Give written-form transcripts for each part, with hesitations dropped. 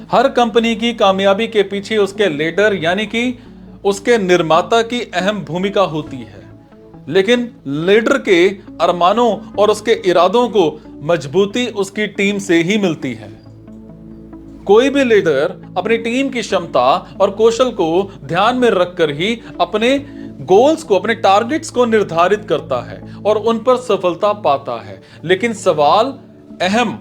हर company की कामयाबी के पीछे उसके लीडर यानी कि उसके निर्माता की अहम भूमिका होती है, लेकिन लीडर के अरमानों और उसके इरादों को मजबूती उसकी टीम से ही मिलती है। कोई भी लीडर अपनी टीम की क्षमता और कौशल को ध्यान में रखकर ही अपने गोल्स को, अपने टारगेट्स को निर्धारित करता है और उन पर सफलता पाता है। लेकिन सवाल अहम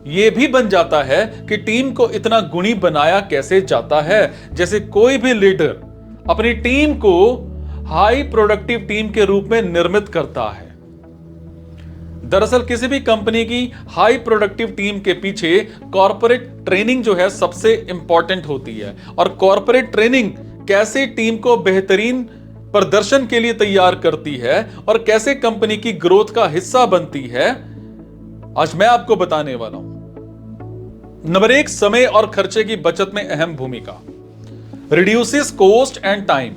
यह भी बन जाता है कि टीम को इतना गुणी बनाया कैसे जाता है। जैसे कोई भी लीडर अपनी टीम को हाई प्रोडक्टिव टीम के रूप में निर्मित करता है। दरअसल किसी भी कंपनी की हाई प्रोडक्टिव टीम के पीछे कॉर्पोरेट ट्रेनिंग जो है सबसे इंपॉर्टेंट होती है। और कॉर्पोरेट ट्रेनिंग कैसे टीम को बेहतरीन प्रदर्शन के लिए तैयार करती है और कैसे कंपनी की ग्रोथ का हिस्सा बनती है, आज मैं आपको बताने वाला हूं। नंबर 1, समय और खर्चे की बचत में अहम भूमिका। Reduces cost and time.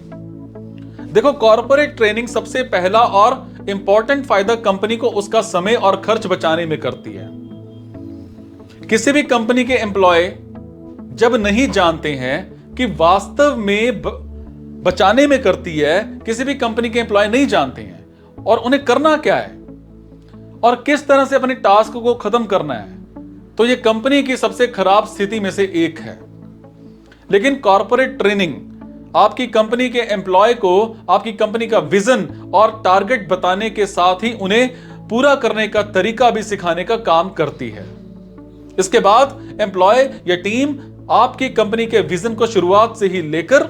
देखो, कॉर्पोरेट ट्रेनिंग सबसे पहला और इंपॉर्टेंट फायदा कंपनी को उसका समय और खर्च बचाने में करती है। किसी भी कंपनी के एम्प्लॉय जब नहीं जानते हैं कि वास्तव में बचाने में करती है, किसी भी कंपनी के एम्प्लॉय नहीं जानते हैं और उन्हें करना क्या है और किस तरह से अपने टास्क को खत्म करना है, तो यह कंपनी की सबसे खराब स्थिति में से एक है। लेकिन कॉर्पोरेट ट्रेनिंग आपकी कंपनी के एम्प्लॉय को आपकी कंपनी का विजन और टारगेट बताने के साथ ही उन्हें पूरा करने का तरीका भी सिखाने का काम करती है। इसके बाद एम्प्लॉय या टीम आपकी कंपनी के विजन को शुरुआत से ही लेकर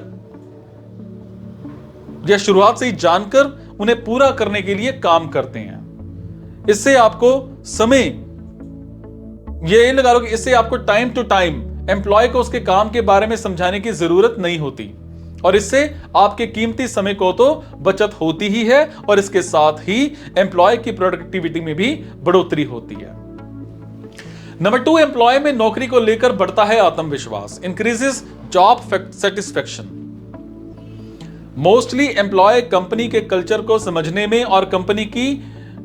या शुरुआत से ही जानकर उन्हें पूरा करने के लिए काम करते हैं। इससे आपको समय, ये लगा लो कि इससे आपको टाइम टू टाइम एम्प्लॉय को उसके काम के बारे में समझाने की जरूरत नहीं होती और इससे आपके कीमती समय को तो बचत होती ही है और इसके साथ ही एम्प्लॉय की प्रोडक्टिविटी में भी बढ़ोतरी होती है। नंबर 2, एम्प्लॉय में नौकरी को लेकर बढ़ता है आत्मविश्वास। Increases job satisfaction. Mostly employ company के कल्चर को समझने में और कंपनी की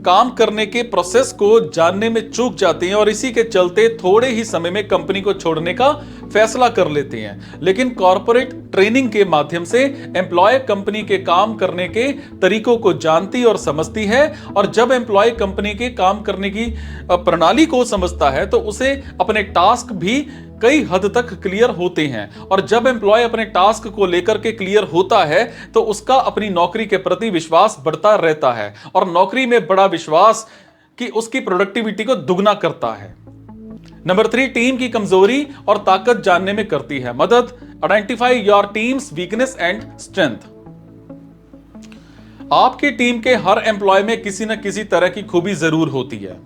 काम करने के प्रोसेस को जानने में चूक जाते हैं और इसी के चलते थोड़े ही समय में कंपनी को छोड़ने का फैसला कर लेते हैं। लेकिन कॉर्पोरेट ट्रेनिंग के माध्यम से एम्प्लॉय कंपनी के काम करने के तरीकों को जानती और समझती है और जब एम्प्लॉय कंपनी के काम करने की प्रणाली को समझता है तो उसे अपने टास्क भी कई हद तक क्लियर होते हैं और जब एम्प्लॉय अपने टास्क को लेकर के क्लियर होता है तो उसका अपनी नौकरी के प्रति विश्वास बढ़ता रहता है और नौकरी में बड़ा विश्वास कि उसकी प्रोडक्टिविटी को दुगना करता है। नंबर 3, टीम की कमजोरी और ताकत जानने में करती है मदद। Identify your teams weakness and strength. आपकी टीम के हर एम्प्लॉय में किसी न किसी तरह की खूबी जरूर होती है।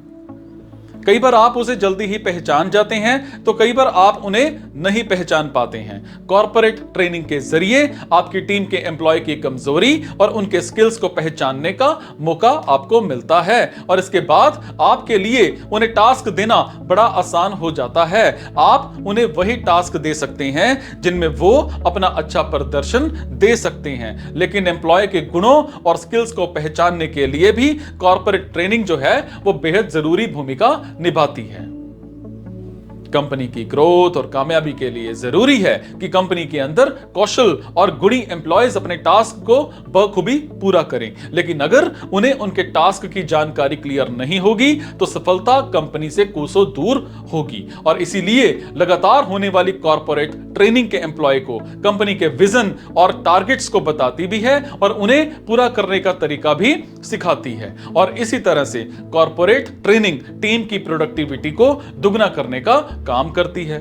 कई बार आप उसे जल्दी ही पहचान जाते हैं तो कई बार आप उन्हें नहीं पहचान पाते हैं। कॉर्पोरेट ट्रेनिंग के जरिए आपकी टीम के एम्प्लॉय की कमजोरी और उनके स्किल्स को पहचानने का मौका आपको मिलता है और इसके बाद आपके लिए उन्हें टास्क देना बड़ा आसान हो जाता है। आप उन्हें वही टास्क दे सकते हैं जिनमें वो अपना अच्छा प्रदर्शन दे सकते हैं। लेकिन एम्प्लॉय के गुणों और स्किल्स को पहचानने के लिए भी कॉर्पोरेट ट्रेनिंग जो है वो बेहद जरूरी भूमिका निभाती है। कंपनी की ग्रोथ और कामयाबी के लिए जरूरी है कि कंपनी के अंदर कौशल और गुणी एम्प्लॉयज अपने टास्क को बखूबी पूरा करें। लेकिन अगर उन्हें उनके टास्क की जानकारी क्लियर नहीं होगी तो सफलता कंपनी से कोसों दूर होगी और इसीलिए लगातार होने वाली कॉर्पोरेट ट्रेनिंग के एम्प्लॉय को कंपनी के विजन और टारगेट्स को बताती भी है और उन्हें पूरा करने का तरीका भी सिखाती है और इसी तरह से कॉर्पोरेट ट्रेनिंग टीम की प्रोडक्टिविटी को दुगना करने का काम करती है।